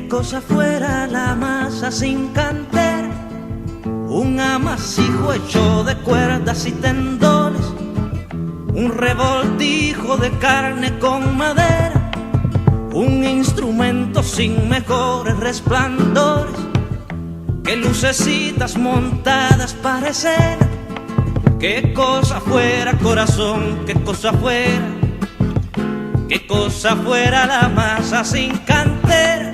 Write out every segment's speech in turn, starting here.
cosa fuera la masa sin cantera, un amasijo hecho de cuerdas y tendones, un revoltijo de carne con madera, un instrumento sin mejores resplandores que lucecitas montadas para escena. Qué cosa fuera, corazón, qué cosa fuera la masa sin cantera,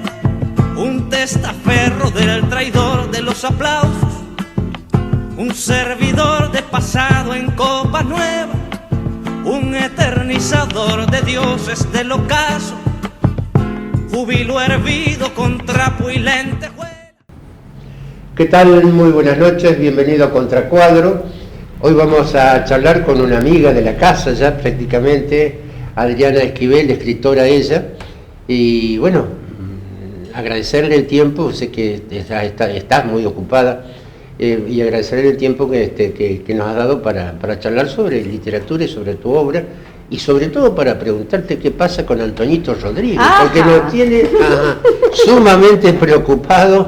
un testaferro del traidor de los aplausos, un servidor de pasado en copa nueva, un eternizador de dioses del ocaso, júbilo hervido con trapo y lentejuela. ¿Qué tal? Muy buenas noches, bienvenido a Contracuadro. Hoy vamos a charlar con una amiga de la casa ya prácticamente, Adriana Esquivel, escritora ella, y bueno, agradecerle el tiempo, sé que estás muy ocupada, y agradecerle el tiempo que nos has dado para charlar sobre literatura y sobre tu obra, y sobre todo para preguntarte qué pasa con Antoñito Rodríguez, porque nos tiene sumamente preocupado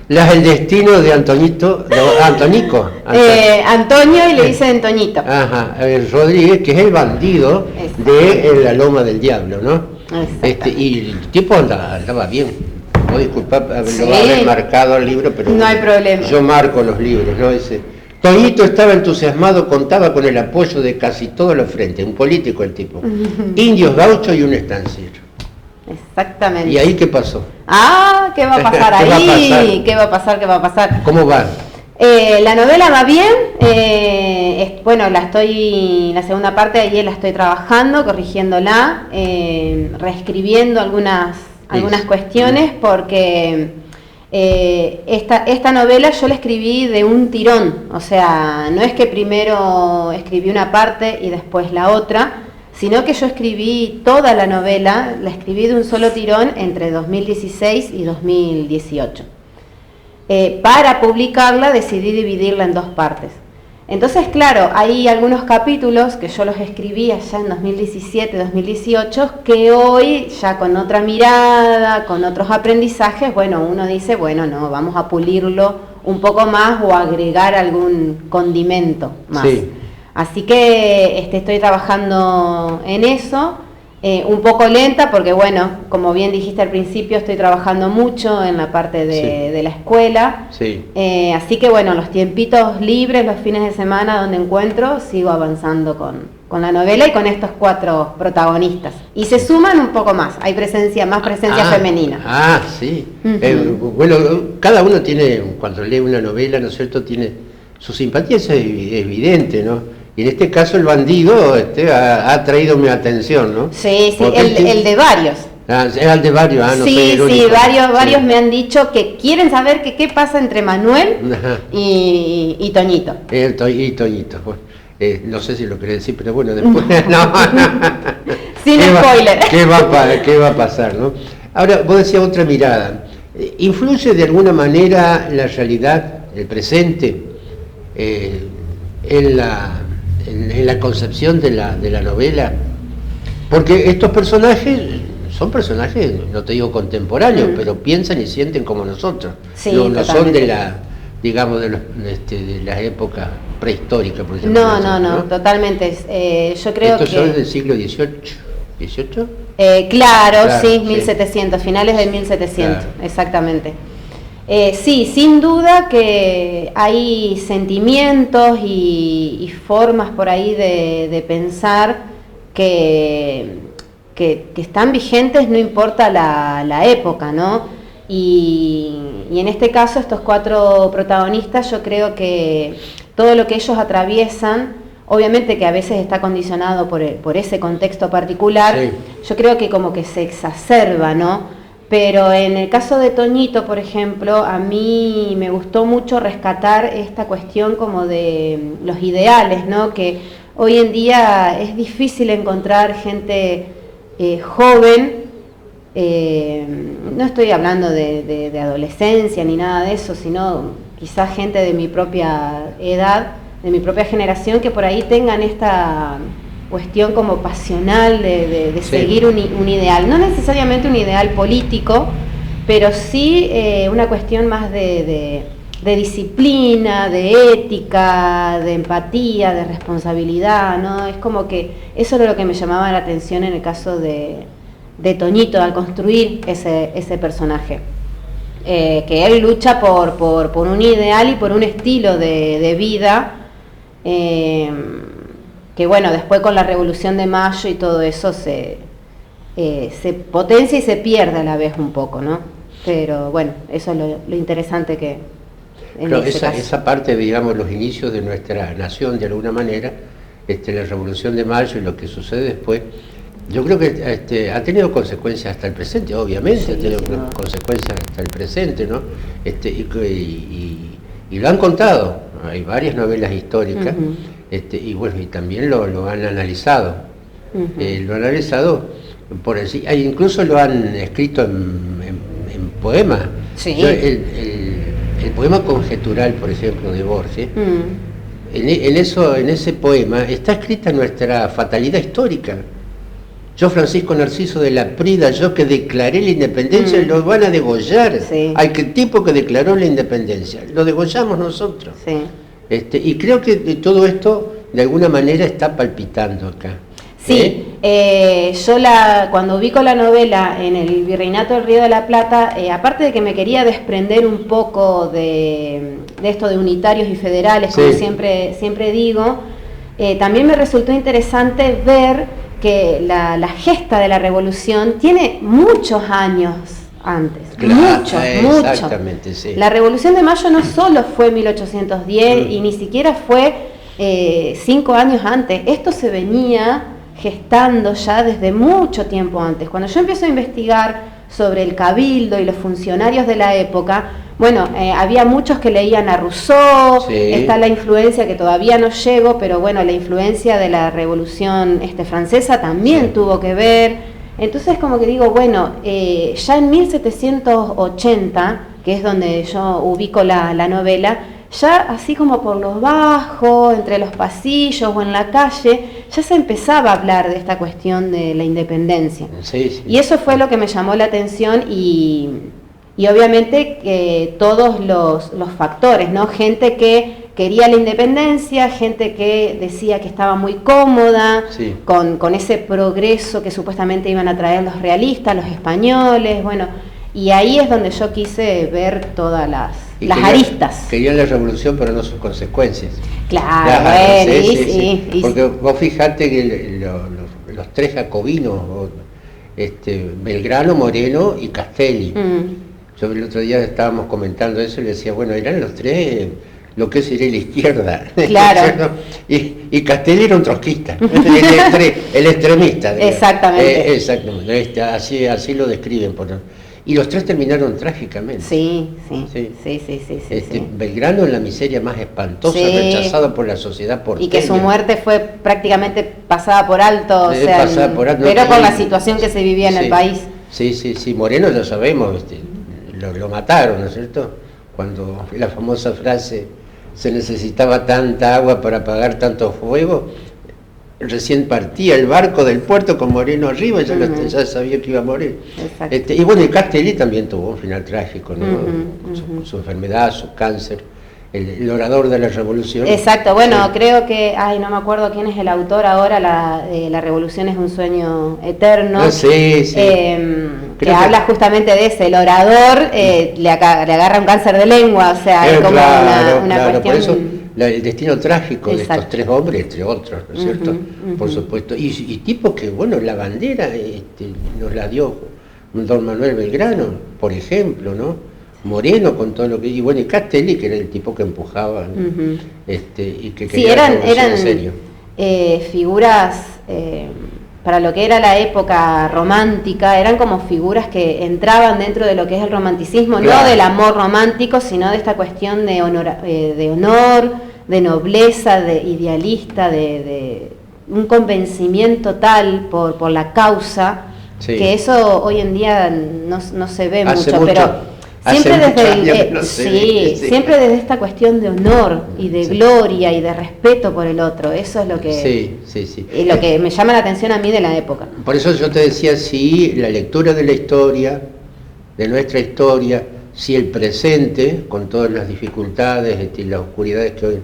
el destino de Antonico. Antonio y le dicen Toñito. Rodríguez, que es el bandido de La Loma del Diablo, ¿no? Y el tipo andaba bien. No, disculpa, lo va a haber marcado el libro, pero no hay problema. Yo marco los libros, ¿no? Toñito estaba entusiasmado, contaba con el apoyo de casi todos los frentes, un político el tipo, indios, gauchos y un estanciero. Exactamente. ¿Y ahí qué pasó? ¿Qué va a pasar ahí? ¿Qué va a pasar? ¿Cómo va? La novela va bien, bueno, la segunda parte de ayer la estoy trabajando, corrigiéndola, reescribiendo algunas cuestiones, porque esta novela yo la escribí de un tirón, o sea, no es que primero escribí una parte y después la otra, sino que yo escribí toda la novela, la escribí de un solo tirón entre 2016 y 2018. Para publicarla decidí dividirla en dos partes. Entonces, claro, hay algunos capítulos que yo los escribí allá en 2017-2018, que hoy, ya con otra mirada, con otros aprendizajes, bueno, uno dice, bueno, no, vamos a pulirlo un poco más o agregar algún condimento más. Sí. Así que estoy trabajando en eso, un poco lenta porque, bueno, como bien dijiste al principio, estoy trabajando mucho en la parte de la escuela. Sí. Así que, bueno, los tiempitos libres, los fines de semana donde encuentro, sigo avanzando con la novela y con estos 4 protagonistas. Y se suman un poco más, hay más presencia femenina. Sí. Bueno, cada uno tiene, cuando lee una novela, ¿no es cierto?, tiene su simpatía, es evidente, ¿no? Y en este caso el bandido ha traído mi atención, ¿no? Sí, el de varios. Es el de varios, no sí, soy el único. Varios me han dicho que quieren saber qué pasa entre Manuel y Toñito. Y Toñito, bueno, no sé si lo querés decir, pero bueno, después no. Sin spoiler. ¿Qué va a pasar, no? Ahora, vos decías otra mirada. ¿Influye de alguna manera la realidad, el presente, en la concepción de la novela? Porque estos personajes son personajes, no te digo contemporáneos, pero piensan y sienten como nosotros. Sí, no son de la época prehistórica, por ejemplo. No, totalmente. Yo creo ¿estos que son del siglo XVIII? Claro, sí, 1700, finales del 1700, claro. Exactamente. Sí, sin duda que hay sentimientos y formas por ahí de pensar que están vigentes, no importa la época, ¿no? Y en este caso, estos 4 protagonistas, yo creo que todo lo que ellos atraviesan, obviamente que a veces está condicionado por ese contexto particular, sí. Yo creo que como que se exacerba, ¿no? Pero en el caso de Toñito, por ejemplo, a mí me gustó mucho rescatar esta cuestión como de los ideales, ¿no? Que hoy en día es difícil encontrar gente joven, no estoy hablando de adolescencia ni nada de eso, sino quizás gente de mi propia edad, de mi propia generación, que por ahí tengan esta cuestión como pasional de Sí. seguir un ideal, no necesariamente un ideal político, pero sí una cuestión más de disciplina, de ética, de empatía, de responsabilidad, ¿no? Es como que eso era lo que me llamaba la atención en el caso de Toñito al construir ese personaje. Que él lucha por un ideal y por un estilo de vida, que bueno, después con la Revolución de Mayo y todo eso se potencia y se pierde a la vez un poco, ¿no? Pero bueno, eso es lo interesante que en Claro, ese caso. esa parte, digamos, los inicios de nuestra nación, de alguna manera, la Revolución de Mayo y lo que sucede después, yo creo que ha tenido consecuencias hasta el presente, obviamente, Sí, ha tenido no. consecuencias hasta el presente, ¿no? Y lo han contado, hay varias novelas históricas, Ujú. y bueno, y también lo han analizado. Ujú. Lo han analizado, por así, incluso lo han escrito en poemas. Sí. El poema conjetural, por ejemplo, de Borges, Mm. en ese poema está escrita nuestra fatalidad histórica. Yo, Francisco Narciso de la Prida, yo que declaré la independencia, lo van a degollar. Sí. Hay que tipo que declaró la independencia, lo degollamos nosotros. Sí. Y creo que todo esto de alguna manera está palpitando acá. Sí, yo cuando ubico la novela en el Virreinato del Río de la Plata, aparte de que me quería desprender un poco de esto de unitarios y federales, como Sí. siempre digo, también me resultó interesante ver que la gesta de la revolución tiene muchos años antes, Claro, muchos. exactamente, sí. La Revolución de Mayo no solo fue 1810 y ni siquiera fue 5 años antes, esto se venía gestando ya desde mucho tiempo antes. Cuando yo empiezo a investigar sobre el cabildo y los funcionarios de la época, bueno, había muchos que leían a Rousseau, Sí. está la influencia que todavía no llego, pero bueno, la influencia de la Revolución francesa también Sí. tuvo que ver. Entonces como que digo, bueno, ya en 1780, que es donde yo ubico la novela, ya así como por los bajos, entre los pasillos o en la calle, ya se empezaba a hablar de esta cuestión de la independencia. Sí, sí. Y eso fue lo que me llamó la atención y obviamente que todos los factores, ¿no? Gente que quería la independencia, gente que decía que estaba muy cómoda Sí. con ese progreso que supuestamente iban a traer los realistas, los españoles, bueno, y ahí es donde yo quise ver todas las aristas. Querían la revolución, pero no sus consecuencias. Claro, Claro, sí. Porque vos fijate que los tres jacobinos, Belgrano, Moreno y Castelli. Yo el otro día estábamos comentando eso y le decía, bueno, eran los tres lo que sería la izquierda. Claro. y Castelli era un trotskista, el extremista. Exactamente. Exactamente, así lo describen. Y los tres terminaron trágicamente. Sí. Belgrano en la miseria más espantosa, Sí. rechazado por la sociedad porteña. Y que su muerte fue prácticamente pasada por alto, Pasada por alto, pero no por la tiene- situación que se vivía en el Sí. país. Sí, Moreno ya sabemos, lo mataron, ¿no es cierto? Cuando la famosa frase, se necesitaba tanta agua para apagar tanto fuego, recién partía el barco del puerto con Moreno arriba, ya sabía que iba a morir. Exacto. Y bueno, y Castelli también tuvo un final trágico, ¿no? Su enfermedad, su cáncer, el orador de la revolución. Exacto, bueno, Sí. creo que, no me acuerdo quién es el autor ahora, la revolución es un sueño eterno. Ah, sí. Que Creo que- habla justamente de ese, el orador le agarra un cáncer de lengua, o sea, es como una claro, por eso cuestión... el destino trágico de Exacto. estos tres hombres, entre otros, ¿no es cierto? Ujú. Por supuesto. Y tipos que, bueno, la bandera nos la dio don Manuel Belgrano, por ejemplo, ¿no? Moreno con todo lo que... Y bueno, y Castelli, que era el tipo que empujaba, ¿no? Ujú. Y que Sí, quería la revolución eran en serio. figuras, para lo que era la época romántica, eran como figuras que entraban dentro de lo que es el romanticismo, Claro. no del amor romántico, sino de esta cuestión de honor, de nobleza, de idealista, de un convencimiento tal por la causa, Sí. que eso hoy en día no se ve Hace mucho, mucho. pero Siempre Hace desde muchos años que no se ve, sí. siempre desde esta cuestión de honor y de gloria y de respeto por el otro. Eso es lo que es lo que me llama la atención a mí de la época. Por eso yo te decía, si la lectura de la historia, de nuestra historia, si el presente, con todas las dificultades y las oscuridades que hoy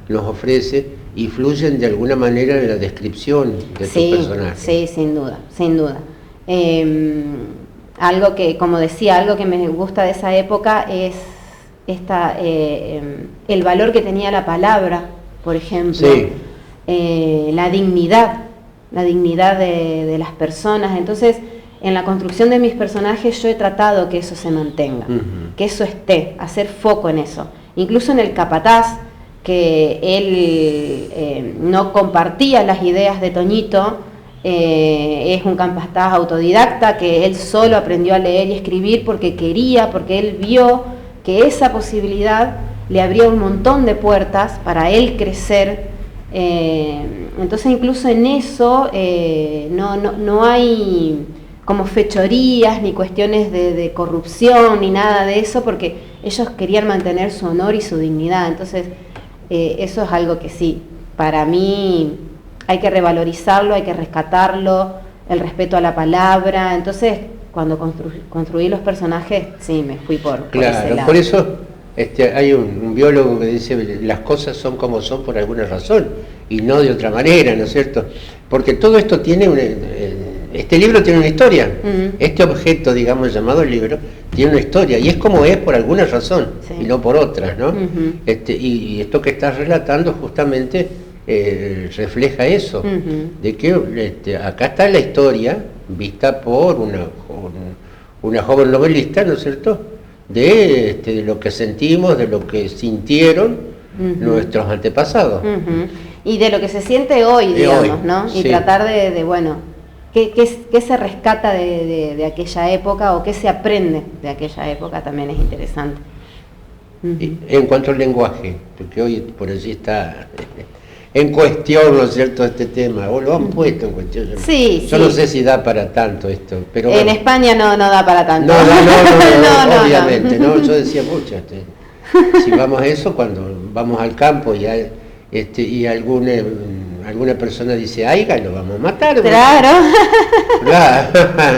nos ofrece, influyen de alguna manera en la descripción de tus personajes. Sí, sin duda, sin duda. Algo que, como decía, algo que me gusta de esa época es el valor que tenía la palabra, por ejemplo, la dignidad de las personas. Entonces, en la construcción de mis personajes yo he tratado que eso se mantenga, que eso esté, hacer foco en eso. Incluso en el capataz, que él no compartía las ideas de Toñito, es un capataz autodidacta que él solo aprendió a leer y escribir porque quería, porque él vio que esa posibilidad le abría un montón de puertas para él crecer. Entonces incluso en eso no hay como fechorías ni cuestiones de corrupción ni nada de eso, porque ellos querían mantener su honor y su dignidad. Entonces eso es algo que sí, para mí hay que revalorizarlo, hay que rescatarlo, el respeto a la palabra. Entonces, cuando construí los personajes, sí, me fui por ese lado. Por eso hay un biólogo que dice, las cosas son como son por alguna razón, y no de otra manera, ¿no es cierto? Porque todo esto tiene este libro tiene una historia, este objeto, digamos, llamado libro, tiene una historia, y es como es por alguna razón, y no por otras, ¿no? Y esto que estás relatando justamente refleja eso, de que acá está la historia vista por una joven novelista, ¿no es cierto?, de lo que sentimos, de lo que sintieron nuestros antepasados. Y de lo que se siente hoy, digamos, ¿no? Y tratar de bueno, ¿qué se rescata de aquella época o qué se aprende de aquella época también es interesante. En cuanto al lenguaje, porque hoy por allí está en cuestión, ¿no es cierto?, este tema, o lo han puesto en cuestión. Yo no sé si da para tanto esto, pero en España no da para tanto. No, obviamente, no. Yo decía mucho, si vamos a eso, cuando vamos al campo y alguna persona dice, aiga, lo vamos a matar. Claro.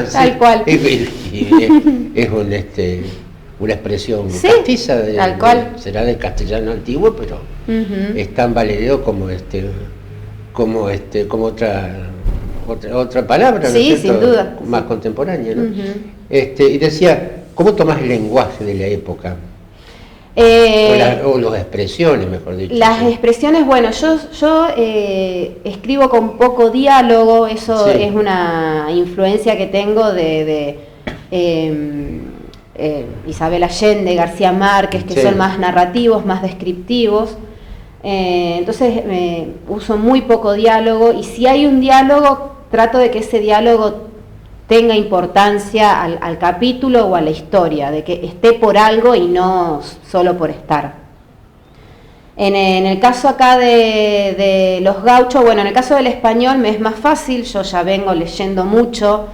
Sí. Tal cual. Es una expresión castiza, tal cual. Será del castellano antiguo, pero es tan valedero como otra palabra, sí, ¿no es cierto?, sin duda, más contemporánea, ¿no? Y decía, ¿cómo tomás el lenguaje de la época? O las expresiones, mejor dicho. Las expresiones, bueno, yo escribo con poco diálogo, eso es una influencia que tengo de Isabel Allende, García Márquez, que son más narrativos, más descriptivos. Entonces uso muy poco diálogo, y si hay un diálogo, trato de que ese diálogo tenga importancia al capítulo o a la historia, de que esté por algo y no solo por estar. En el caso acá de los gauchos, bueno, en el caso del español me es más fácil, yo ya vengo leyendo mucho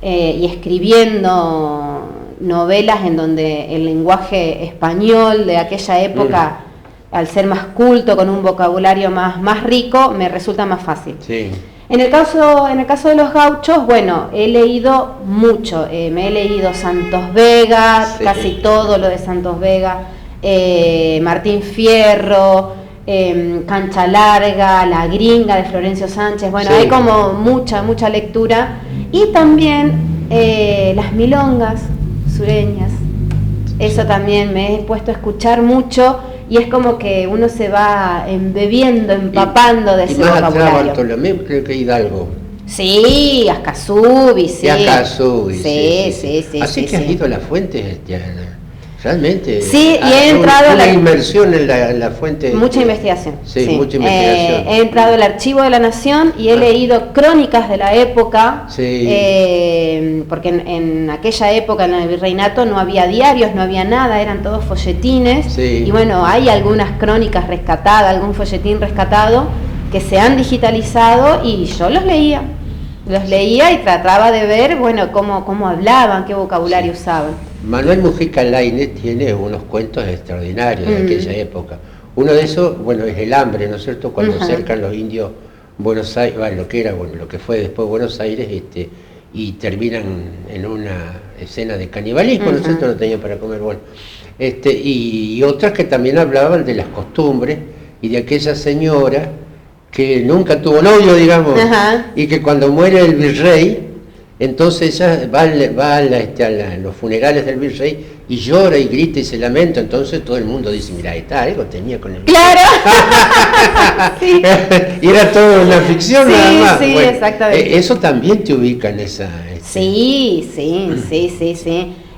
y escribiendo novelas en donde el lenguaje español de aquella época, al ser más culto, con un vocabulario más rico, me resulta más fácil. Sí. En el caso de los gauchos, bueno, he leído mucho, me he leído Santos Vega, casi todo lo de Santos Vega, Martín Fierro, Cancha Larga, La Gringa de Florencio Sánchez, bueno, hay como mucha lectura, y también las milongas sureñas, eso también me he puesto a escuchar mucho, y es como que uno se va embebiendo, empapando de ese vocabulario. Y más atrás, Bartolomé, creo que Hidalgo. Sí, Ascasubi, sí. Sí. Así que has ido a las fuentes, realmente. Sí, y he entrado una inmersión en la fuente. Mucha investigación. Sí, mucha investigación. He entrado al Archivo de la Nación y he leído crónicas de la época, porque en aquella época, en el virreinato, no había diarios, no había nada, eran todos folletines. Y bueno, hay algunas crónicas rescatadas, algún folletín rescatado que se han digitalizado, y yo los leía y trataba de ver, bueno, cómo hablaban, qué vocabulario usaban. Manuel Mujica Lainez tiene unos cuentos extraordinarios de aquella época. Uno de esos, bueno, es El hambre, ¿no es cierto? Cuando cercan los indios Buenos Aires, lo que fue después Buenos Aires, y terminan en una escena de canibalismo, ¿no es cierto? No tenían para comer, bueno. Y otras que también hablaban de las costumbres y de aquella señora que nunca tuvo novio, digamos, y que cuando muere el virrey, entonces ella va a los funerales del virrey y llora y grita y se lamenta. Entonces todo el mundo dice, mira, algo tenía con el virrey. ¡Claro! Sí. Y era toda una ficción, sí, nada más. Sí, bueno, exactamente. Eso también te ubica en esa... Sí.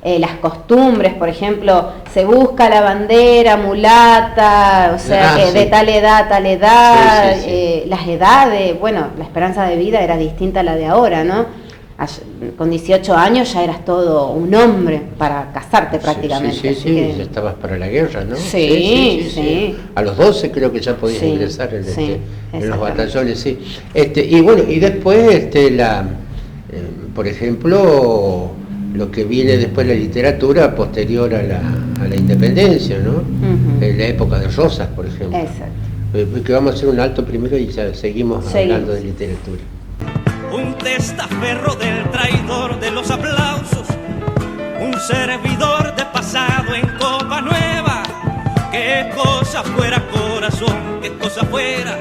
Las costumbres, por ejemplo, se busca la bandera mulata, o sea, que de tal edad, sí. Las edades, bueno, la esperanza de vida era distinta a la de ahora, ¿no? Con 18 años ya eras todo un hombre para casarte prácticamente. Sí, ya estabas para la guerra, ¿no? Sí. A los 12 creo que ya podías ingresar en los batallones, sí. Y bueno, y después, por ejemplo, lo que viene después la literatura posterior a la independencia, ¿no? En la época de Rosas, por ejemplo. Exacto. Que vamos a hacer un alto primero y ya seguimos hablando de literatura. Un testaferro del traidor de los aplausos, un servidor de pasado en copa nueva. Qué cosa fuera corazón, qué cosa fuera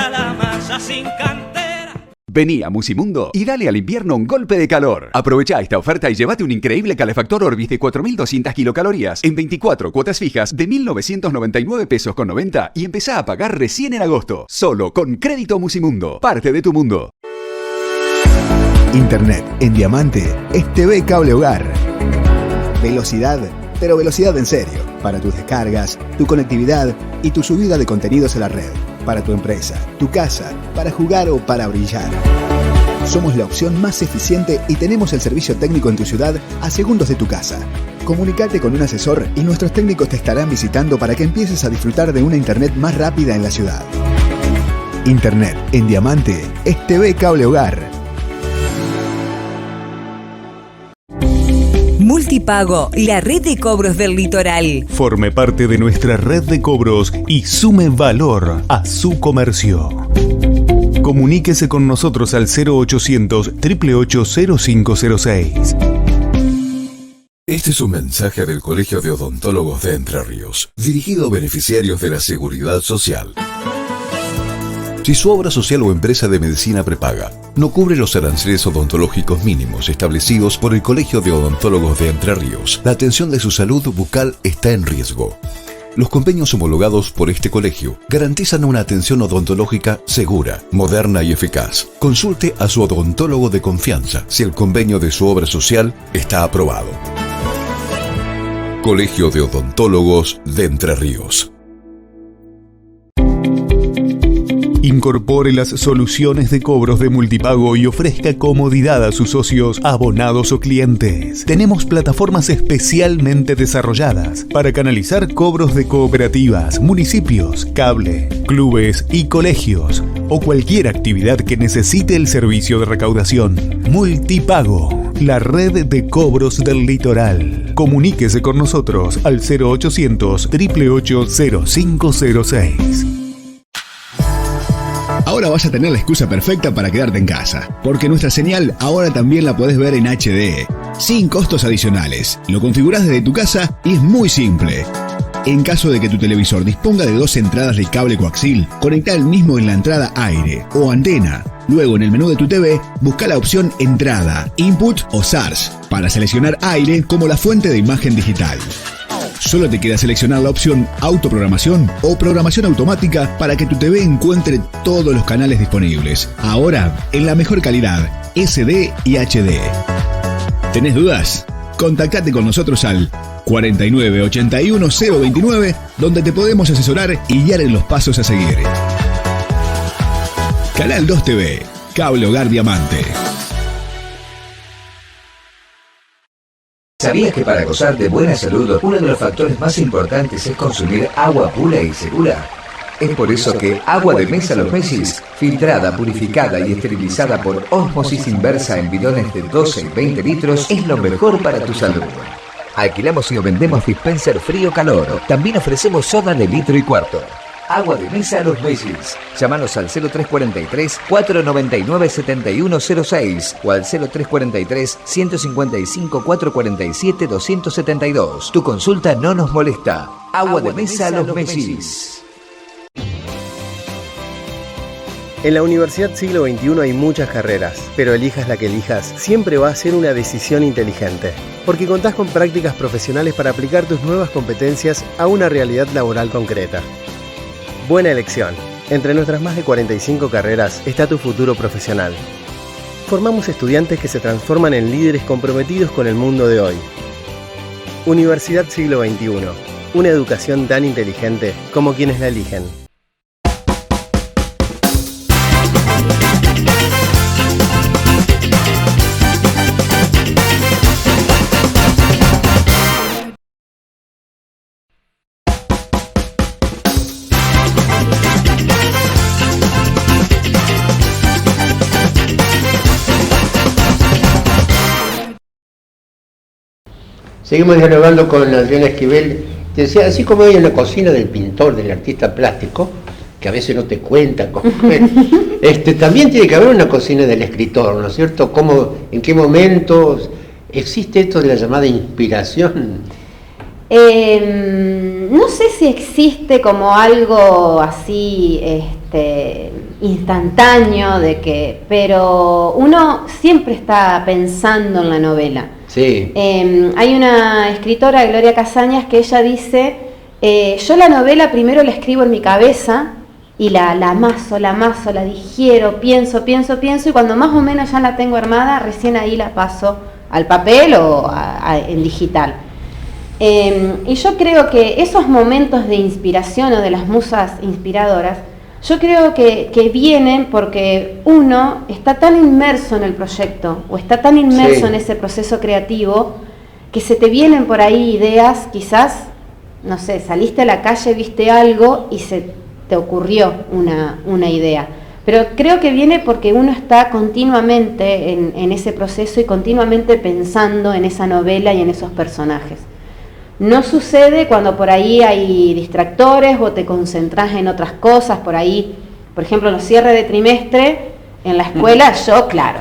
la masa sin cantera. Vení a Musimundo y dale al invierno un golpe de calor. Aprovecha esta oferta y llévate un increíble calefactor Orbis de 4.200 kilocalorías en 24 cuotas fijas de 1.999 pesos con 90 y empezá a pagar recién en agosto. Solo con Crédito Musimundo. Parte de tu mundo. Internet en Diamante es TV Cable Hogar. Velocidad, pero velocidad en serio. Para tus descargas, tu conectividad y tu subida de contenidos a la red. Para tu empresa, tu casa, para jugar o para brillar. Somos la opción más eficiente y tenemos el servicio técnico en tu ciudad a segundos de tu casa. Comunicate con un asesor y nuestros técnicos te estarán visitando para que empieces a disfrutar de una internet más rápida en la ciudad. Internet en Diamante es TV Cable Hogar. Multipago, la red de cobros del litoral. Forme parte de nuestra red de cobros y sume valor a su comercio. Comuníquese con nosotros al 0800 888 0506. Este es un mensaje del Colegio de Odontólogos de Entre Ríos, dirigido a beneficiarios de la Seguridad Social. Si su obra social o empresa de medicina prepaga no cubre los aranceles odontológicos mínimos establecidos por el Colegio de Odontólogos de Entre Ríos, la atención de su salud bucal está en riesgo. Los convenios homologados por este colegio garantizan una atención odontológica segura, moderna y eficaz. Consulte a su odontólogo de confianza si el convenio de su obra social está aprobado. Colegio de Odontólogos de Entre Ríos. Incorpore las soluciones de cobros de Multipago y ofrezca comodidad a sus socios, abonados o clientes. Tenemos plataformas especialmente desarrolladas para canalizar cobros de cooperativas, municipios, cable, clubes y colegios o cualquier actividad que necesite el servicio de recaudación. Multipago, la red de cobros del litoral. Comuníquese con nosotros al 0800 888 0506. Ahora vas a tener la excusa perfecta para quedarte en casa, porque nuestra señal ahora también la podés ver en HD, sin costos adicionales. Lo configurás desde tu casa y es muy simple. En caso de que tu televisor disponga de 2 entradas de cable coaxil, conectá el mismo en la entrada aire o antena. Luego en el menú de tu TV, busca la opción Entrada, Input o SARS para seleccionar aire como la fuente de imagen digital. Solo te queda seleccionar la opción Autoprogramación o Programación Automática para que tu TV encuentre todos los canales disponibles. Ahora, en la mejor calidad, SD y HD. ¿Tenés dudas? Contactate con nosotros al 49 81 029, donde te podemos asesorar y guiar en los pasos a seguir. Canal 2 TV, Cable Hogar Diamante. ¿Sabías que para gozar de buena salud, uno de los factores más importantes es consumir agua pura y segura? Es por eso que agua de mesa Los Messis, filtrada, purificada y esterilizada por ósmosis inversa en bidones de 12 y 20 litros, es lo mejor para tu salud. Alquilamos y vendemos dispenser frío-calor. También ofrecemos soda de litro y cuarto. Agua de mesa Los Messis. Llámanos al 0343-499-7106 o al 0343-155-447-272. Tu consulta no nos molesta. Agua de mesa Los Messis. En la Universidad Siglo XXI hay muchas carreras, pero elijas la que elijas, siempre va a ser una decisión inteligente, porque contás con prácticas profesionales para aplicar tus nuevas competencias a una realidad laboral concreta. Buena elección. Entre nuestras más de 45 carreras está tu futuro profesional. Formamos estudiantes que se transforman en líderes comprometidos con el mundo de hoy. Universidad Siglo XXI. Una educación tan inteligente como quienes la eligen. Seguimos dialogando con Adriana Esquivel. Te decía, así como hay en la cocina del pintor, del artista plástico, que a veces no te cuenta cómo es, también tiene que haber una cocina del escritor, ¿no es cierto? ¿Cómo, en qué momentos existe esto de la llamada inspiración? No sé si existe como algo así instantáneo pero uno siempre está pensando en la novela. Sí. Hay una escritora, Gloria Casañas, que ella dice, yo la novela primero la escribo en mi cabeza y la amaso, la digiero, pienso, y cuando más o menos ya la tengo armada, recién ahí la paso al papel o en digital. Y yo creo que esos momentos de inspiración o de las musas inspiradoras, yo creo que vienen porque uno está tan inmerso en el proyecto o está tan inmerso en ese proceso creativo que se te vienen por ahí ideas, quizás, no sé, saliste a la calle, viste algo y se te ocurrió una idea. Pero creo que viene porque uno está continuamente en ese proceso y continuamente pensando en esa novela y en esos personajes. No sucede cuando por ahí hay distractores o te concentras en otras cosas, por ahí, por ejemplo, en los cierres de trimestre, en la escuela, yo, claro,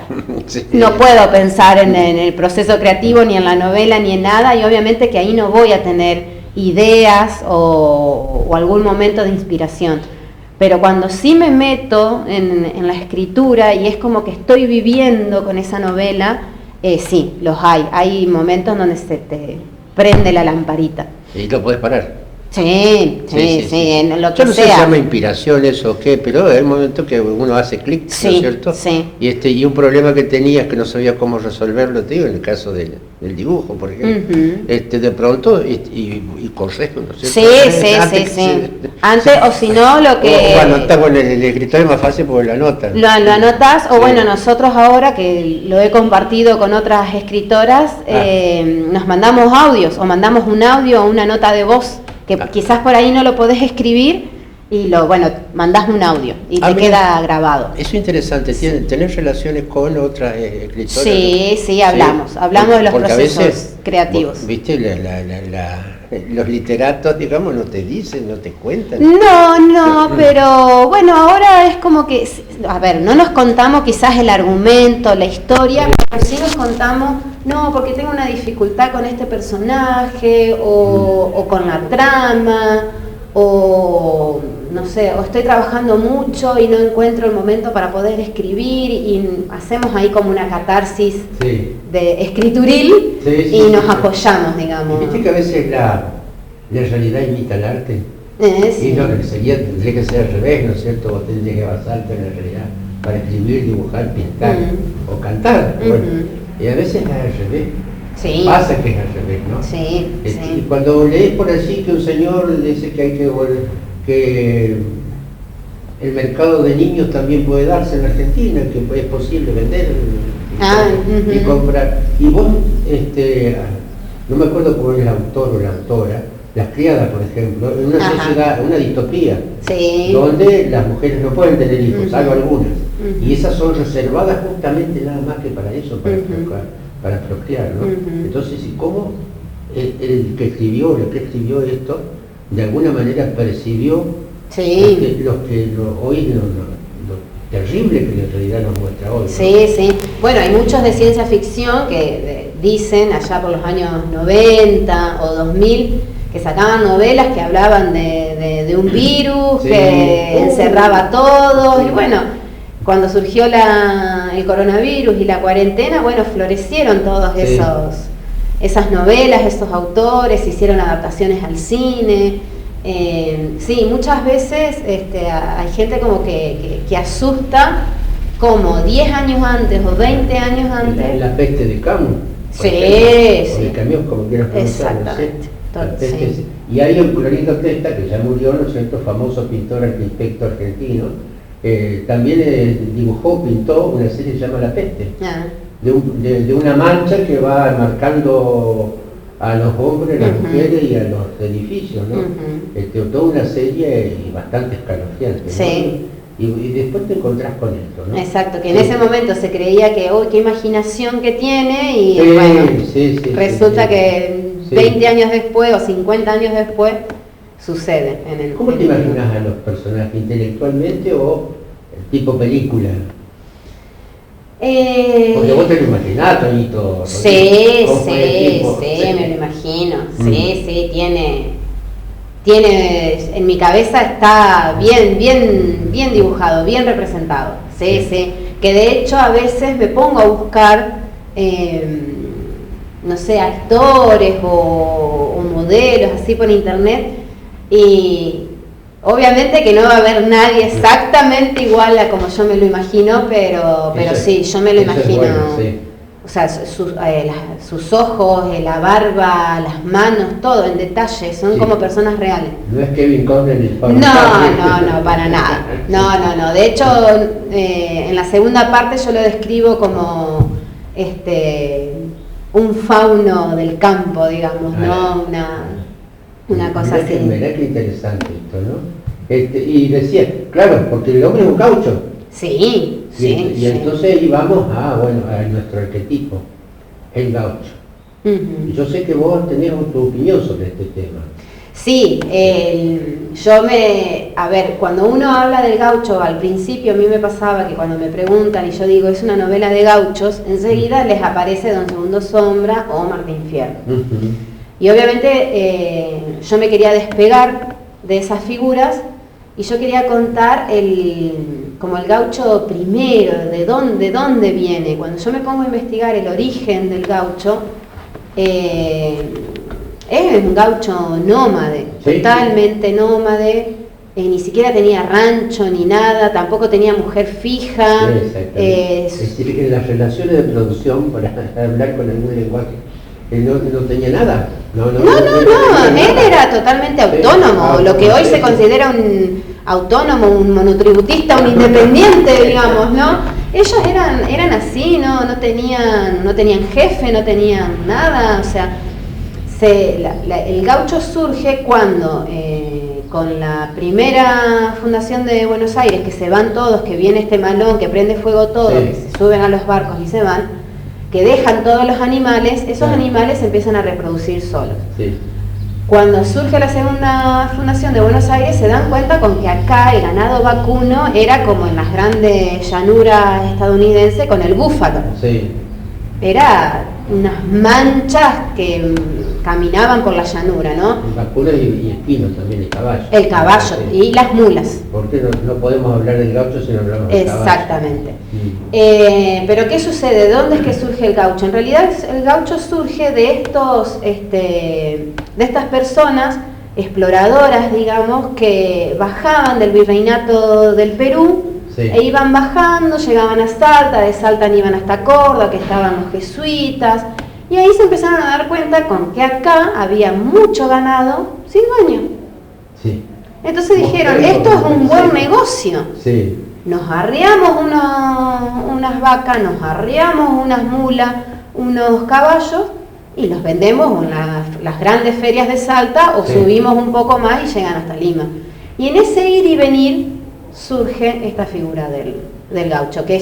no puedo pensar en el proceso creativo, ni en la novela, ni en nada, y obviamente que ahí no voy a tener ideas o algún momento de inspiración. Pero cuando sí me meto en la escritura y es como que estoy viviendo con esa novela, sí, los hay. Hay momentos donde se te prende la lamparita. ¿Y lo podés parar? Sí, en lo que yo no sé si se sea. llama inspiración eso o qué, pero hay un momento que uno hace clic, ¿no es cierto? Sí. Y un problema que tenías que no sabía cómo resolverlo, te digo, en el caso del dibujo, por ejemplo, de pronto, y correcto, ¿no es cierto? Sí. Antes, o si no, lo que... Bueno, el escritorio es más fácil porque lo anotas. Lo anotas, o bueno, nosotros ahora, que lo he compartido con otras escritoras, nos mandamos audios, o mandamos un audio o una nota de voz, que quizás por ahí no lo podés escribir y mandás un audio y te queda grabado. Eso es interesante, ¿tenés relaciones con otras escritoras? Sí, hablamos de los procesos veces, creativos. ¿Viste? Los literatos, digamos, no te dicen, no te cuentan. No, pero bueno, ahora es como que, a ver, no nos contamos quizás el argumento, la historia, pero sí nos contamos, no, porque tengo una dificultad con este personaje, o con la trama, o no sé, o estoy trabajando mucho y no encuentro el momento para poder escribir, y hacemos ahí como una catarsis de escrituril y nos apoyamos, digamos. Viste que a veces la realidad imita el arte. Y no, tendría que ser al revés, ¿no es cierto? Vos tendrías que basarte en la realidad para escribir, dibujar, pintar o cantar. Bueno, y a veces es al revés. Pasa que es al revés, ¿no? Y cuando lees por allí que un señor dice que hay que el mercado de niños también puede darse en Argentina, que es posible vender y comprar. Y vos, no me acuerdo cómo es el autor o la autora, Las criadas, por ejemplo, en una Ajá. sociedad, una distopía, Sí. donde las mujeres no pueden tener hijos, Ujú. salvo algunas. Ujú. Y esas son reservadas justamente nada más que para eso, para, Ujú. para procrear, ¿no? Ujú. Entonces, ¿y cómo el que escribió, el que escribió esto, de alguna manera percibió Sí. hoy lo terrible que la realidad nos muestra hoy, ¿no? Sí, sí. Bueno, hay muchos de ciencia ficción que dicen allá por los años 90 o 2000 que sacaban novelas que hablaban de un virus Sí. que encerraba todo. Y bueno, cuando surgió el coronavirus y la cuarentena, bueno, florecieron todos Sí. esas novelas, esos autores, se hicieron adaptaciones al cine. Sí, muchas veces hay gente como que asusta como 10 años antes o 20 años antes. La peste de Camus. por Sí, ejemplo, o sí. de Camus, como quieras pronunciarlo, Exactamente. ¿sí? La Todo, peste, sí. sí. Y hay un Clorinda Testa, que ya murió, ¿no es cierto?, famoso pintor arquitecto argentino, también dibujó, pintó una serie que se llama La Peste, Ah, de una mancha que va marcando a los hombres, a las Ujú. mujeres y a los edificios, ¿no? Ujú. Toda una serie bastante escalofriante, ¿no? Sí. Y después te encontrás con esto, ¿no? Exacto, que en Sí. ese momento se creía que, uy, qué imaginación que tiene, y Sí, bueno, sí, sí, resulta sí. que Sí. 20 años después o 50 años después sucede en el... ¿Cómo te en el- imaginas a los personajes, intelectualmente o tipo película? Porque vos te lo imaginás, Toñito. Sí, ¿Cómo fue el sí, tipo? sí, me lo imagino. Mm. Sí, sí, tiene, en mi cabeza está bien dibujado, bien representado. Sí, Sí. sí. Que de hecho a veces me pongo a buscar, no sé, actores o modelos así por internet, y obviamente que no va a haber nadie exactamente igual a como yo me lo imagino, pero Eso es- sí, yo me lo eso es imagino. bueno, sí. O sea, sus ojos, la barba, las manos, todo en detalle, son Sí. como personas reales. No es Kevin Conner ni Paul No, McCartney. no, para nada. No. De hecho, en la segunda parte yo lo describo como un fauno del campo, digamos, ¿no? Una cosa Mirá así. Mirá qué interesante esto, ¿no? Y decía, claro, porque el hombre es un caucho. Sí, Y, sí. y sí. entonces íbamos a nuestro arquetipo, el gaucho. Ujú. Y yo sé que vos tenés tu opinión sobre este tema. Sí, a ver, cuando uno habla del gaucho, al principio a mí me pasaba que cuando me preguntan y yo digo es una novela de gauchos, enseguida les aparece Don Segundo Sombra o Martín Fierro. Ujú. Y obviamente yo me quería despegar de esas figuras y yo quería contar como el gaucho primero, de dónde viene. Cuando yo me pongo a investigar el origen del gaucho, es un gaucho nómade, Sí. totalmente nómade, ni siquiera tenía rancho ni nada, tampoco tenía mujer fija. Sí, exactamente. Es decir, en las relaciones de producción, para hablar con algún lenguaje, no tenía nada. No, Él era totalmente autónomo, Sí, lo que hoy sí, se sí. considera un autónomo, un monotributista, un independiente, digamos, ¿no? Ellos eran así, no tenían jefe, no tenían nada, o sea, el gaucho surge cuando, con la primera fundación de Buenos Aires, que se van todos, que viene este malón, que prende fuego todo, Sí. que se suben a los barcos y se van, que dejan todos los animales, esos Sí. animales se empiezan a reproducir solos. Sí. Cuando surge la segunda fundación de Buenos Aires se dan cuenta con que acá el ganado vacuno era como en las grandes llanuras estadounidenses con el búfalo. Sí. Era unas manchas que caminaban por la llanura, ¿no? Vacuno y espino también, el caballo. El caballo Sí. y las mulas. Porque no podemos hablar del gaucho si no hablamos del caballo. Exactamente. Mm. Pero ¿qué sucede? ¿Dónde es que surge el gaucho? En realidad el gaucho surge de estas personas exploradoras, digamos, que bajaban del virreinato del Perú. Sí. E iban bajando, llegaban a Salta, de Salta iban hasta Córdoba, que estaban los jesuitas, y ahí se empezaron a dar cuenta con que acá había mucho ganado sin dueño. Sí. Entonces dijeron, esto es un buen negocio. Sí. Nos arriamos unas vacas, nos arriamos unas mulas, unos caballos, y los vendemos en las grandes ferias de Salta o subimos un poco más y llegan hasta Lima. Y en ese ir y venir surge esta figura del gaucho, que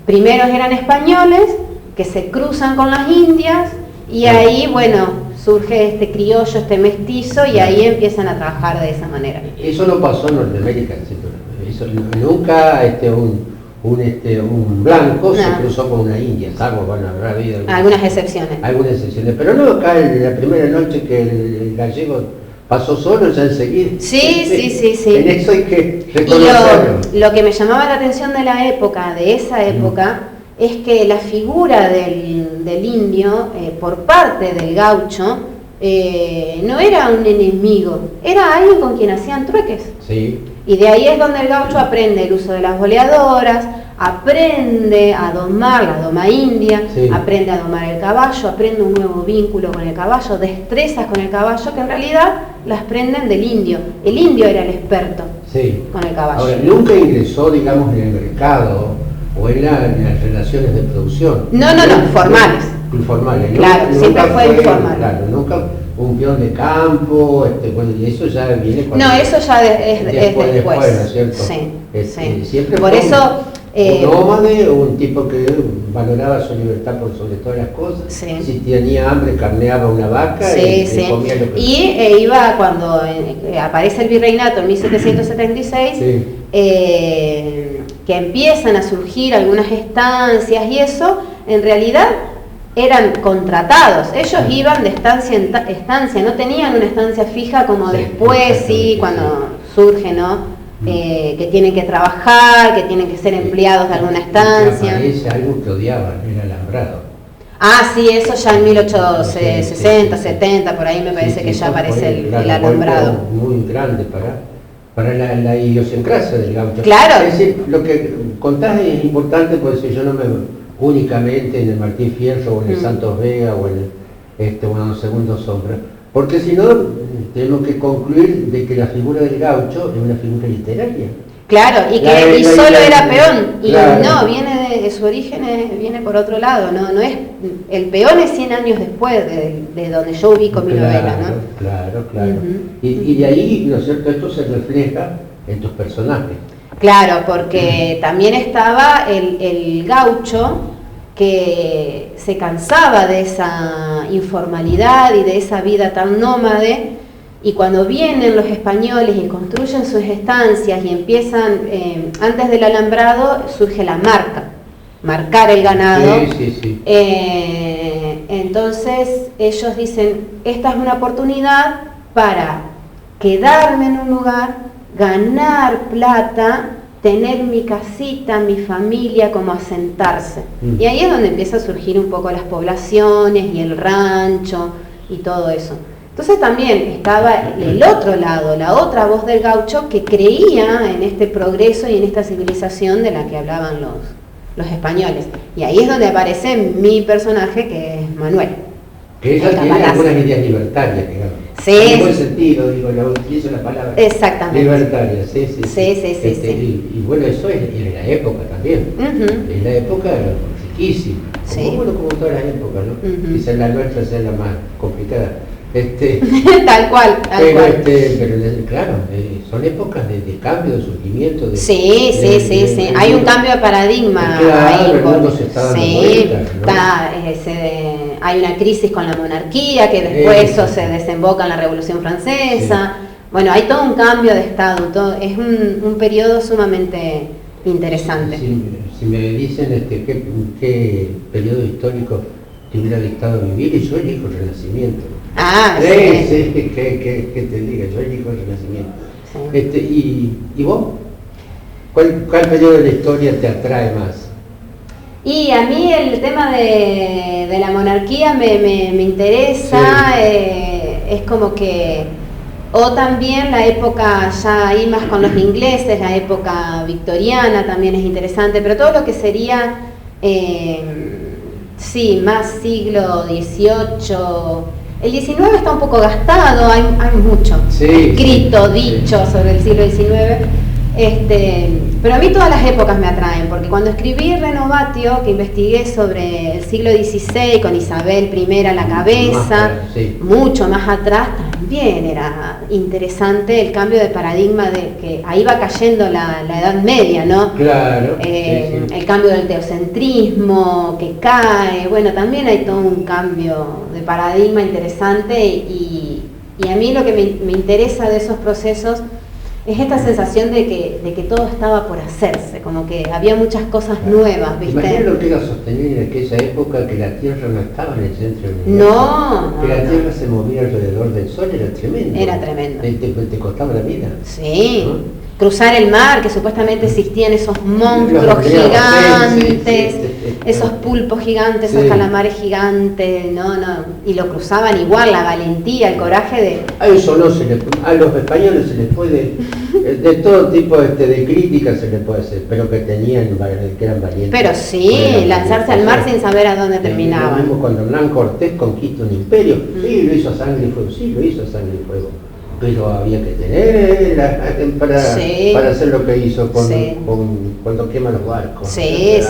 primero eran españoles que se cruzan con las indias y ahí, bueno, surge este criollo, este mestizo y ahí empiezan a trabajar de esa manera. Eso no pasó en Norteamérica, eso nunca un blanco se cruzó con una india, salvo, bueno, habrá habido algunas excepciones. Algunas excepciones, pero no, acá en la primera noche que el gallego pasó solo, ya enseguida. Sí. En eso hay que reconocerlo. Lo que me llamaba la atención de esa época, es que la figura del indio, por parte del gaucho, no era un enemigo, era alguien con quien hacían trueques. Sí. Y de ahí es donde el gaucho aprende el uso de las boleadoras, aprende a domar la doma india, aprende a domar el caballo, aprende un nuevo vínculo con el caballo, destrezas con el caballo que en realidad las aprenden del indio. El indio era el experto con el caballo. Ahora, nunca ingresó, digamos, en el mercado o en las relaciones de producción. No, formales. Informales. Claro, siempre fue informal. Claro, nunca un peón de campo, bueno, y eso ya viene cuando... No, eso ya es después. ¿No es cierto? Sí. Siempre por eso... un nómade, un tipo que valoraba su libertad por sobre todas las cosas. Si tenía hambre, carneaba una vaca y comía lo que... Y iba cuando aparece el virreinato en 1776, que empiezan a surgir algunas estancias y eso, en realidad eran contratados, ellos iban de estancia en estancia, no tenían una estancia fija como después, cuando surge, ¿no? Que tienen que trabajar, que tienen que ser empleados de alguna estancia. Aparece algo que odiaban, el alambrado. Ah, sí, eso ya en 1860, 70, por ahí me parece que ya aparece el alambrado. Muy grande para la idiosincrasia del gaucho. Claro. Es decir, lo que contás es importante, porque si yo no me únicamente en el Martín Fierro o en el Santos Vega o en el Segundo Sombra, porque si no tenemos que concluir de que la figura del gaucho es una figura literaria. Claro, y solo era peón, y no, viene de su origen, viene por otro lado, no es, el peón es 100 años después de donde yo ubico mi novela, ¿no? Claro. Y de ahí, ¿no es cierto?, esto se refleja en tus personajes. Claro, porque también estaba el gaucho que se cansaba de esa informalidad y de esa vida tan nómade, y cuando vienen los españoles y construyen sus estancias y empiezan, antes del alambrado surge la marcar el ganado. Entonces ellos dicen, esta es una oportunidad para quedarme en un lugar, ganar plata, tener mi casita, mi familia, como asentarse. Y ahí es donde empieza a surgir un poco las poblaciones y el rancho y todo eso. Entonces también estaba el otro lado, la otra voz del gaucho que creía en este progreso y en esta civilización de la que hablaban los españoles. Y ahí es donde aparece mi personaje, que es Manuel. Que ella tiene algunas ideas libertarias, digamos. En buen sentido, digo, utilizo la palabra. Exactamente. Libertaria, sí. Y bueno, eso es la época también. En la época era riquísima. Como todas las épocas, ¿no? Quizás la nuestra sea la más complicada. Tal cual. Pero claro, son épocas de cambio, de surgimiento. Sí. Hay un cambio de paradigma. Claro, el mundo se está dando vuelta, ¿no? Hay una crisis con la monarquía, que después eso se desemboca en la Revolución Francesa. Bueno, hay todo un cambio de estado, es un periodo sumamente interesante. Si me dicen qué periodo histórico te hubiera dictado vivir, y yo elijo el Renacimiento. Que te diga, yo elijo el Renacimiento. ¿Y vos? ¿Cuál periodo de la historia te atrae más? Y a mí el tema de la monarquía me interesa, es como que, o también la época ya ahí más con los ingleses, la época victoriana también es interesante, pero todo lo que sería, más siglo XVIII, el XIX está un poco gastado, hay mucho escrito, dicho sobre el siglo XIX. Pero a mí todas las épocas me atraen, porque cuando escribí Renovatio, que investigué sobre el siglo XVI con Isabel I a la cabeza, mucho más atrás, también era interesante el cambio de paradigma de que ahí va cayendo la Edad Media, ¿no? Claro. El cambio del teocentrismo que cae, bueno, también hay todo un cambio de paradigma interesante y a mí lo que me interesa de esos procesos es esta sensación de que todo estaba por hacerse, como que había muchas cosas nuevas, ¿viste? Imagínate lo que era sostenible en aquella época, que la Tierra no estaba en el centro del universo. No. Que la Tierra se movía alrededor del Sol, era tremendo. Era tremendo. Te costaba la vida. Sí. ¿No? Cruzar el mar, que supuestamente existían esos monstruos gigantes, esos pulpos gigantes, esos calamares gigantes, no, y lo cruzaban igual, la valentía, el coraje de... A eso no se le, a los españoles se les puede, de todo tipo de críticas se les puede hacer, pero que eran valientes. Pero sí, lanzarse al mar sin saber a dónde terminaban. Lo mismo cuando Hernán Cortés conquista un imperio, sí, lo hizo a sangre y fuego, sí, lo hizo a sangre y fuego. Pero había que tener para hacer lo que hizo cuando quema los barcos. Sí.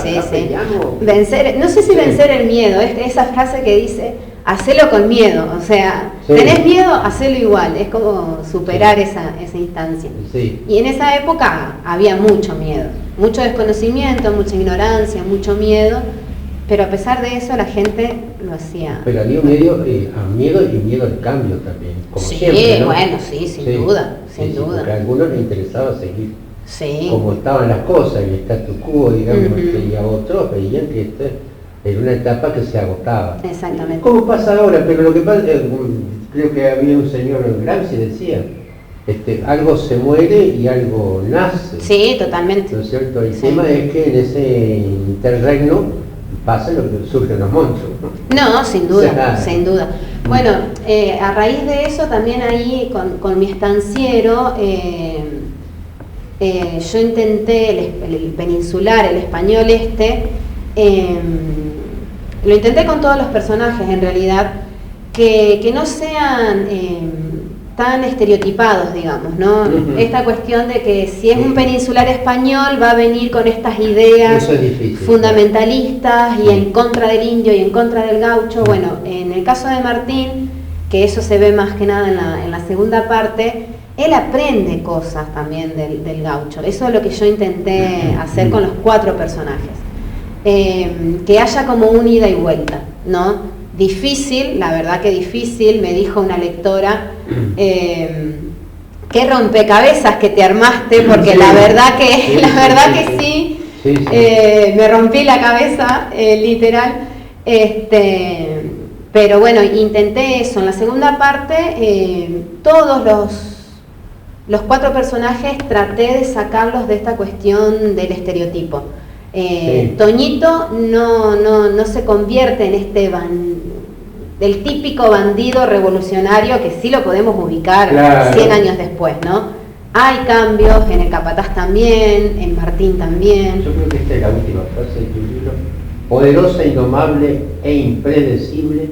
Vencer, no sé si vencer el miedo, esa frase que dice, hacelo con miedo, o sea, tenés miedo, hacelo igual, es como superar esa instancia. Sí. Y en esa época había mucho miedo, mucho desconocimiento, mucha ignorancia, mucho miedo. Pero a pesar de eso la gente lo hacía. Pero había miedo y miedo al cambio también, como siempre, ¿no? Bueno, sin duda. Porque a algunos les interesaba seguir como estaban las cosas, el status quo, digamos, y a otros veían que era una etapa que se agotaba. Exactamente. ¿Cómo pasa ahora? Pero lo que pasa, creo que había un señor Gramsci decía, algo se muere y algo nace. Sí, totalmente. ¿No es cierto? El tema es que en ese interregno pasa lo que surgen los monstruos, ¿no? No, sin duda. Bueno, a raíz de eso también ahí con mi estanciero yo intenté el peninsular, el español lo intenté con todos los personajes en realidad, que no sean tan estereotipados, digamos, ¿no? Esta cuestión de que si es un peninsular español va a venir con estas ideas fundamentalistas y en contra del indio y en contra del gaucho. Bueno, en el caso de Martín, que eso se ve más que nada en la segunda parte, él aprende cosas también del gaucho. Eso es lo que yo intenté hacer con los 4 personajes. Que haya como un ida y vuelta, ¿no? Difícil, la verdad que difícil, me dijo una lectora, qué rompecabezas que te armaste, porque la verdad que sí. Me rompí la cabeza, literal, pero bueno, intenté eso. En la segunda parte, todos los 4 personajes traté de sacarlos de esta cuestión del estereotipo. Toñito no se convierte en el típico bandido revolucionario que sí lo podemos ubicar 100 años después, ¿no? Hay cambios, en el capataz también, en Martín también. Yo creo que esta es la última frase de tu libro. Poderosa, indomable e impredecible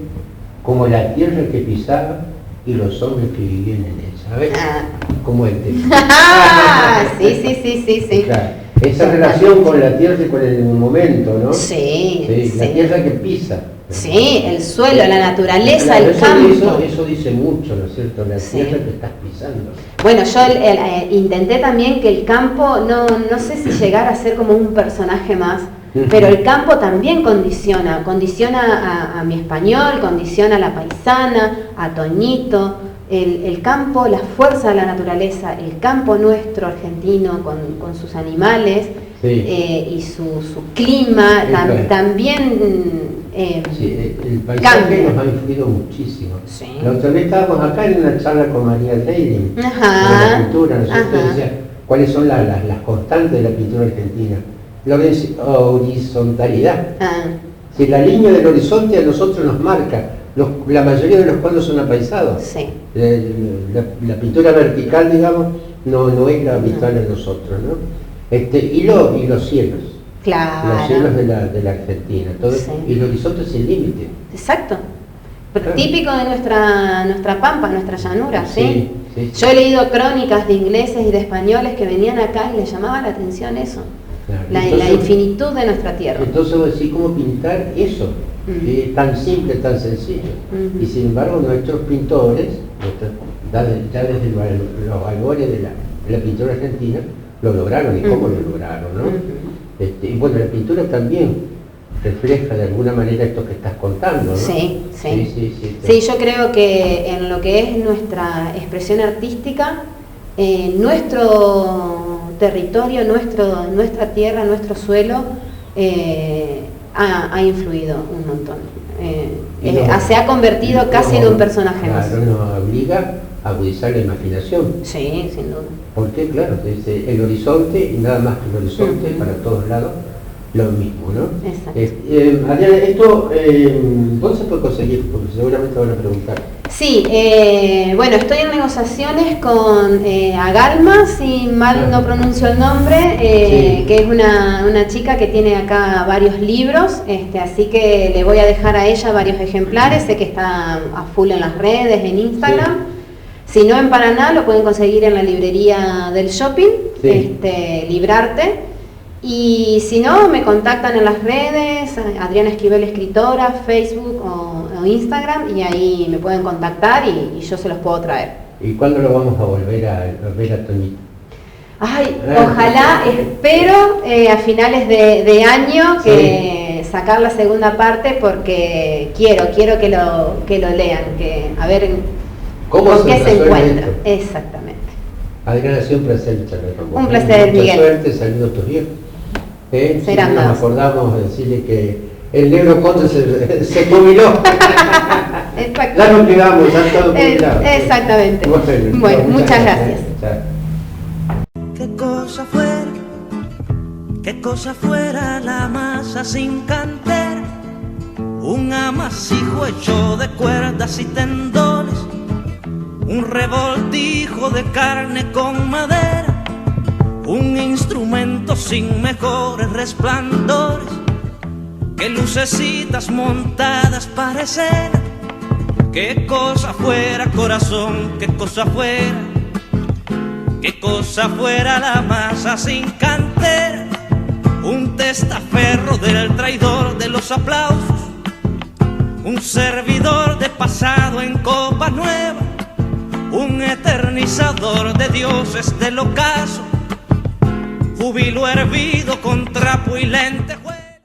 como la tierra que pisaba y los hombres que vivían en ella. ¿Sabes? Como el tema. Sí. Claro. Esa relación con la tierra y con el momento, ¿no? Sí. La tierra que pisa. Sí, el suelo, la naturaleza, el campo. Eso dice mucho, ¿no es cierto? La tierra que estás pisando. Bueno, yo intenté también que el campo, no sé si llegara a ser como un personaje más, pero el campo también condiciona a mi español, condiciona a la paisana, a Toñito. El campo, la fuerza de la naturaleza, el campo nuestro argentino con sus animales y su clima también el paisaje nos ha influido muchísimo. La otra vez estábamos acá en una charla con María Dreiling de la pintura, ¿no es cierto? Decía, ¿cuáles son las constantes de la pintura argentina? La horizontalidad. Si la línea del horizonte a nosotros nos marca, la mayoría de los cuadros son apaisados. La pintura vertical, digamos, no es la habitual en nosotros, ¿no? Y los cielos. Claro. Los cielos de la Argentina. Y el horizonte es el límite. Exacto. típico de nuestra pampa, nuestra llanura, ¿sí? Sí. Yo he leído crónicas de ingleses y de españoles que venían acá y les llamaba la atención eso, Claro. la infinitud de nuestra tierra. Entonces vos decís, ¿cómo pintar eso? Que es tan simple, tan sencillo. Y sin embargo nuestros pintores, ya desde los albores de la pintura argentina, lo lograron. ¿Y cómo lo lograron? ¿No? Y bueno, la pintura también refleja de alguna manera esto que estás contando, ¿no? Sí. Sí, yo creo que en lo que es nuestra expresión artística, nuestro territorio, nuestra tierra, nuestro suelo, ha influido un montón. Se ha convertido casi en un personaje más. Claro, nos obliga a agudizar la imaginación. Sí, sin duda. Porque, claro, el horizonte y nada más que el horizonte para todos lados, lo mismo, ¿no? Exacto. Adriana, esto, ¿dónde se puede conseguir? Porque seguramente van a preguntar. Sí, bueno, estoy en negociaciones con Agalma, si mal no pronuncio el nombre, que es una chica que tiene acá varios libros, así que le voy a dejar a ella varios ejemplares, sé que está a full en las redes, en Instagram. Si no en Paraná, lo pueden conseguir en la librería del shopping, Librarte. Y si no, me contactan en las redes, Adriana Esquivel Escritora, Facebook o Instagram, y ahí me pueden contactar y yo se los puedo traer. ¿Y cuándo lo vamos a volver a ver a Toñita? Ay, ojalá, espero a finales de año sacar la segunda parte, porque quiero que lo lean, a ver con qué se encuentra. Exactamente. Adriana, ha sido un placer charlar con vos. Un placer, Miguel. Mucha suerte, saludos a tus viejos. Serán nos más. acordamos de decirle que el negro conde se jubiló. Ya nos quedamos, ya todo jubilado. Exactamente. Bueno, muchas gracias. Qué cosa fuera la masa sin cantera, un amasijo hecho de cuerdas y tendones, un revoltijo de carne con madera, un instrumento sin mejores resplandores que lucecitas montadas para escena. Qué cosa fuera, corazón, qué cosa fuera la masa sin cantera, un testaferro del traidor de los aplausos, un servidor de pasado en copa nueva, un eternizador de dioses del ocaso, júbilo hervido con trapo y lente.